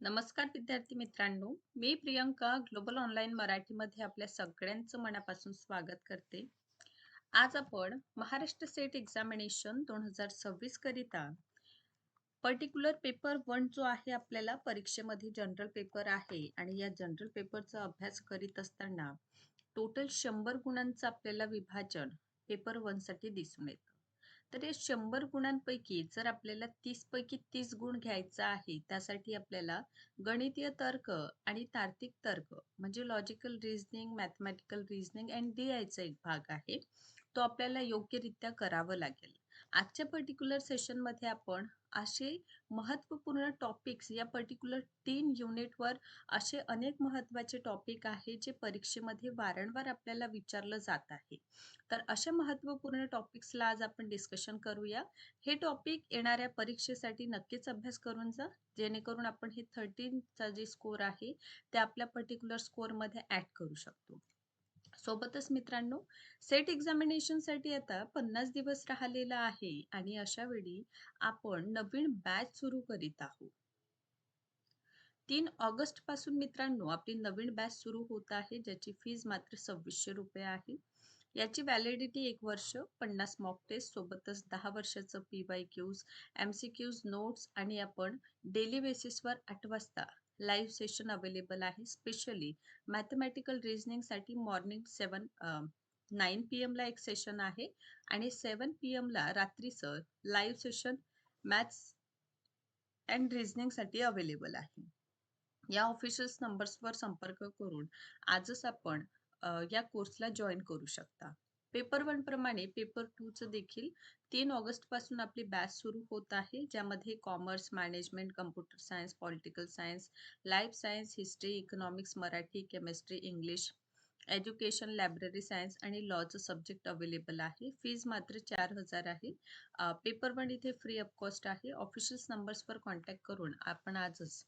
नमस्कार विद्यार्थी मित्रांनो, मी प्रियंका ग्लोबल ऑनलाईन मराठीमध्ये आपल्या सगळ्यांचं मनापासून स्वागत करते. आज आपण महाराष्ट्र स्टेट एक्झामिनेशन 2026 करिता पर्टिक्युलर पेपर 1 जो आहे आपल्याला परीक्षेमध्ये जनरल पेपर आहे आणि या जनरल पेपरचा अभ्यास करीत असताना टोटल 100 गुणांचं आपल्याला विभाजन पेपर 1 साठी दिसून येतं. तर या 100 गुणांपैकी जर आपल्याला 30 पैकी 30 गुण घ्यायचा आहे, त्यासाठी आपल्याला गणितीय तर्क आणि तार्किक तर्क म्हणजे logical reasoning, mathematical reasoning and DIचा एक भाग आहे. तो आपल्याला योग्यरित्या करावं लागेल. आजच्या पर्टिक्युलर सेशनमध्ये आपण असे महत्त्वपूर्ण टॉपिक्स या पर्टिक्युलर 3 युनिटवर असे अनेक महत्त्वाचे टॉपिक आहे जे परीक्षेमध्ये वारंवार आपल्याला विचारलं जात आहे. तर अशा महत्त्वपूर्ण टॉपिक्सला आज आपण डिस्कशन करूया. हे टॉपिक येणाऱ्या परीक्षेसाठी नक्कीच अभ्यास करून जा, जेणेकरून आपण हे 13चा जे स्कोर आहे ते आपल्या पर्टिक्युलर स्कोरमध्ये ॲड करू शकतो. सोबतच मित्रांनो, सेट एक्झामिनेशनसाठी आता 50 दिवस राहिलेला आहे आणि अशा वेळी आपण नवीन बॅच सुरू करीत आहोत. 3 ऑगस्ट पासून मित्रांनो आपली नवीन बॅच सुरू होत आहे, ज्याची फीज मात्र 2600 रुपये आहे. याची व्हॅलिडिटी 1 वर्ष, 50 मॉक टेस्ट सोबतच 10 वर्षाचं PYQs, MCQs, नोट्स आणि आपण डेली बेसिसवर 8 वाजता लाईव्ह सेशन अवेलेबल आहे. स्पेशली मॅथमॅटिकल रिझनिंगसाठी मॉर्निंग 9 PM ला एक सेशन आहे आणि 7 PM ला रात्रीचं लाईव्ह सेशन मॅथ्स अँड रिझनिंगसाठी अवेलेबल आहे. या ऑफिशियल नंबर्सवर संपर्क करून आजच आपण या कोर्सला जॉईन करू शकता. पेपर 1 प्रमाणे पेपर 2 चं देखील 3 ऑगस्ट पासून आपली बॅच सुरू होत आहे, ज्यामध्ये commerce, management, computer science, political science, life science, history, economics, Marathi, chemistry, English, education, library science आणि लॉचं सब्जेक्ट अवेलेबल आहे. फीज मात्र 4000 आहे. पेपर 1 इथे फ्री ऑफ कॉस्ट आहे. ऑफिशियल नंबर्सवर कॉन्टॅक्ट करून आपण आजच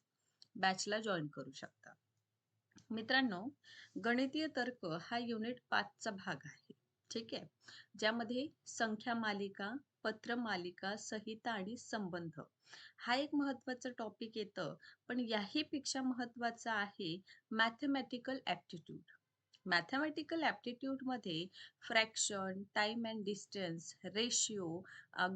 बॅचला जॉईन करू शकता. मित्रांनो, गणितीय तर्क हा युनिट 5 चा भाग आहे. ठीक आहे. ज्यामध्ये संख्या मालिका, पत्र मालिका, संहिता आणि संबंध हा एक महत्त्वाचा टॉपिक येतं. पण याही पेक्षा महत्त्वाचा आहे मॅथमॅटिकल ॲप्टिट्यूड. मॅथमॅटिकल ॲप्टिट्यूडमध्ये fraction, time and distance, ratio,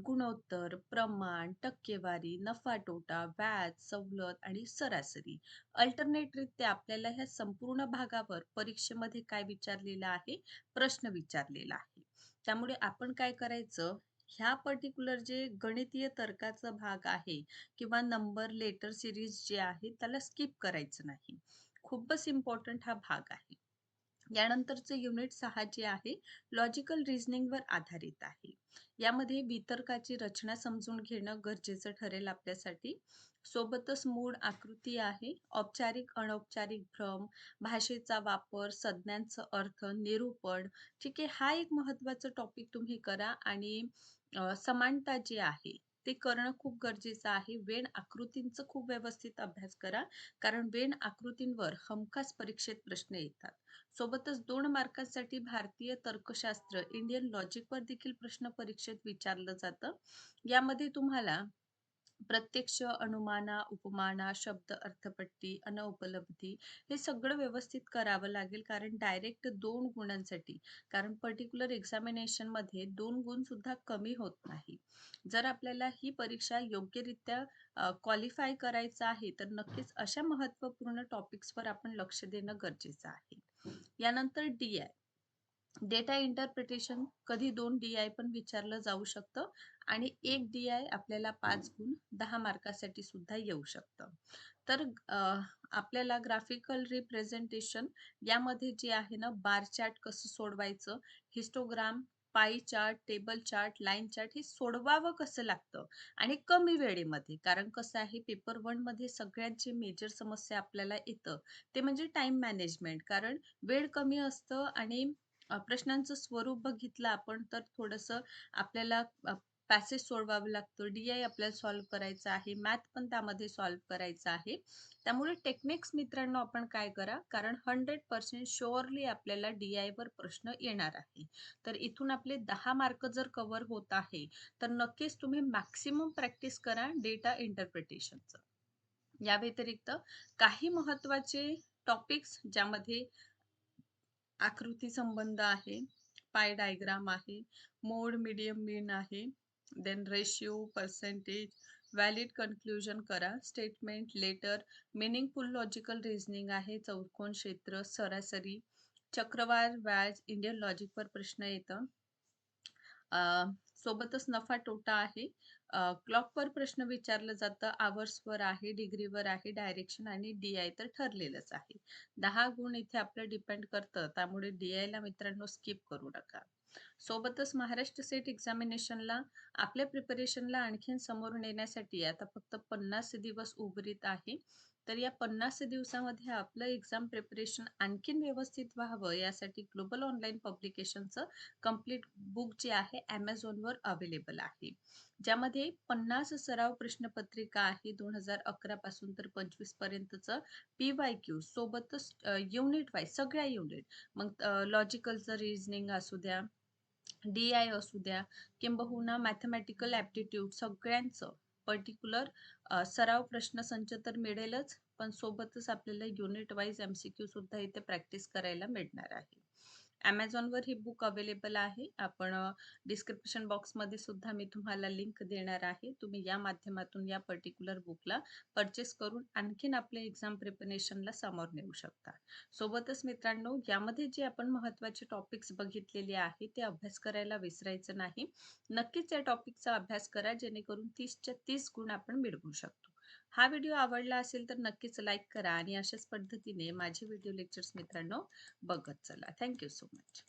गुणोत्तर, प्रमाण, टक्केवारी, नफा-तोटा, व्याज, सवलत आणि सरासरी. अल्टरनेटरित्या आपल्याला ह्या संपूर्ण भागावर परीक्षेमध्ये काय विचारलेलं आहे? प्रश्न विचारलेला आहे. त्यामुळे आपण काय करायचं? ह्या पर्टिक्युलर जे गणितीय तर्काचा भाग आहे किंवा नंबर लेटर सीरीज जे आहे त्याला स्किप करायचं नाही. खूपच इम्पॉर्टंट हा भाग आहे. यानंतरचे युनिट 6 जे आहे लॉजिकल रिझनिंगवर आधारित आहे. यामध्ये वितर्काची रचना समजून घेणं गरजेचं ठरेल आपल्यासाठी. सोबतच मूळ आकृती आहे, औपचारिक अनौपचारिक भ्रम, भाषेचा वापर, संज्ञांचा अर्थ, निरूपण. ठीक आहे, हा एक महत्त्वाचा टॉपिक तुम्ही करा आणि समानता जी आहे ते करणं खूप गरजेचं आहे. वेण आकृतींचा खूप व्यवस्थित अभ्यास करा, कारण वेण आकृतींवर हमखास परीक्षेत प्रश्न येतात. सोबतच 2 मार्कांसाठी भारतीय तर्कशास्त्र, इंडियन लॉजिकवर देखील प्रश्न परीक्षेत विचारलं जातं. यामध्ये तुम्हाला प्रत्यक्ष, अनुमाना, उपमाना, शब्द अर्थपट्टी, अनुपलब्धी हे सगळं व्यवस्थित करावं लागेल, कारण डायरेक्ट 2 गुणांसाठी, कारण पर्टिक्युलर एक्झामिनेशनमध्ये 2 गुण सुद्धा कमी होत नाही. जर आपल्याला ही परीक्षा योग्यरित्या क्वालिफाय करायचं आहे, तर नक्कीच अशा महत्त्वपूर्ण टॉपिक्सवर आपण लक्ष देणं गरजेचं आहे. यानंतर DI डेटा इंटरप्रिटेशन, कधी 2 DI पण विचारलं जाऊ शकतं आणि 1 DI आपल्याला 5 गुण 10 मार्कासाठी सुद्धा येऊ शकतं. तर आपल्याला ग्राफिकल रिप्रेझेंटेशन यामध्ये जे आहे ना, बार चार्ट कसं सोडवायचं, histogram, pie chart, table chart, line chart हे सोडवावं कसं लागतं आणि कमी वेळेमध्ये. कारण कसं आहे, पेपर 1 मध्ये सगळ्यात जे मेजर समस्या आपल्याला येतं ते म्हणजे टाईम मॅनेजमेंट. कारण वेळ कमी असतं आणि प्रश्नांचं स्वरूप बघितलं आपण तर थोडंसं आपल्याला पॅसेज सोडवावं लागतं. DI आपल्याला सॉल्व्ह करायचं आहे. मॅथ पण त्यामध्ये सॉल्व्ह करायचं आहे. त्यामुळे टेक्निक्स मित्रांनो आपण काय करा, कारण 100% शुअरली आपल्याला DIवर प्रश्न येणार आहे. तर इथून आपले 10 मार्क जर कव्हर होत आहे, तर नक्कीच तुम्ही मॅक्सिमम प्रॅक्टिस करा डेटा इंटरप्रिटेशनचं. या व्यतिरिक्त काही महत्त्वाचे टॉपिक्स ज्यामध्ये आकृती संबंध आहे, पाय डायग्राम आहे, मोड, मीडियम, मीन आहे, then ratio, percentage, valid conclusion करा, statement, letter, meaningful logical reasoning आहे, चौकोन क्षेत्र, सरासरी, चक्रवाढ व्याज, इंडियन लॉजिकवर प्रश्न येतं. सोबतच नफा तोटा आहे. क्लॉकवर प्रश्न विचारलं जातं, आवर्सवर आहे, डिग्रीवर आहे, डायरेक्शन आणि DI तर ठरलेलंच आहे. 10 गुण इथे आपलं डिपेंड करतं, त्यामुळे DIला मित्रांनो स्किप करू नका. सोबतच महाराष्ट्र स्टेट एक्झामिनेशनला आपल्या प्रिपरेशनला आणखीन समोर नेण्यासाठी आता फक्त 50 दिवस उर्वरित आहे. तर या 50 दिवसामध्ये आपलं एक्झाम प्रिपरेशन आणखीन व्यवस्थित व्हावं यासाठी ग्लोबल ऑनलाईन पब्लिकेशनचं कंप्लीट बुक जे आहे Amazonवर अवेलेबल आहे. ज्यामध्ये 50 सराव प्रश्नपत्रिका आहे 2011 पासून तर 25 पर्यंतचं, PYQ सोबतच युनिट वाईज सगळ्या युनिट, मग लॉजिकलचं रिझनिंग असू द्या, DI असू द्या, किंबहुना मॅथमॅटिकल ॲप्टिट्यूड सगळ्यांचं पर्टिक्युलर सराव प्रश्नसंच तर मिळेलच, पण सोबतच आपल्याला युनिट वाईज MCQ सुद्धा इथे प्रॅक्टिस करायला मिळणार आहे. Amazonवर ही बुक अवेलेबल आहे. आपण डिस्क्रिप्शन बॉक्समध्ये सुद्धा मी तुम्हाला लिंक देणार आहे. तुम्ही या माध्यमातून या पर्टिक्युलर बुकला परचेस करून आणखीन आपल्या एक्झाम प्रिपरेशनला समोर नेऊ शकता. सोबतच मित्रांनो, यामध्ये जे आपण महत्त्वाचे टॉपिक्स बघितलेले आहे ते अभ्यास करायला विसरायचं नाही. नक्कीच या टॉपिकचा अभ्यास करा, जेणेकरून 30च्या 30 गुण आपण मिळवू शकतो. हा व्हिडिओ आवडला असेल तर नक्कीच लाईक करा आणि अशाच पद्धतीने माझे व्हिडिओ लेक्चर्स मित्रांनो बघत चला. Thank you so much.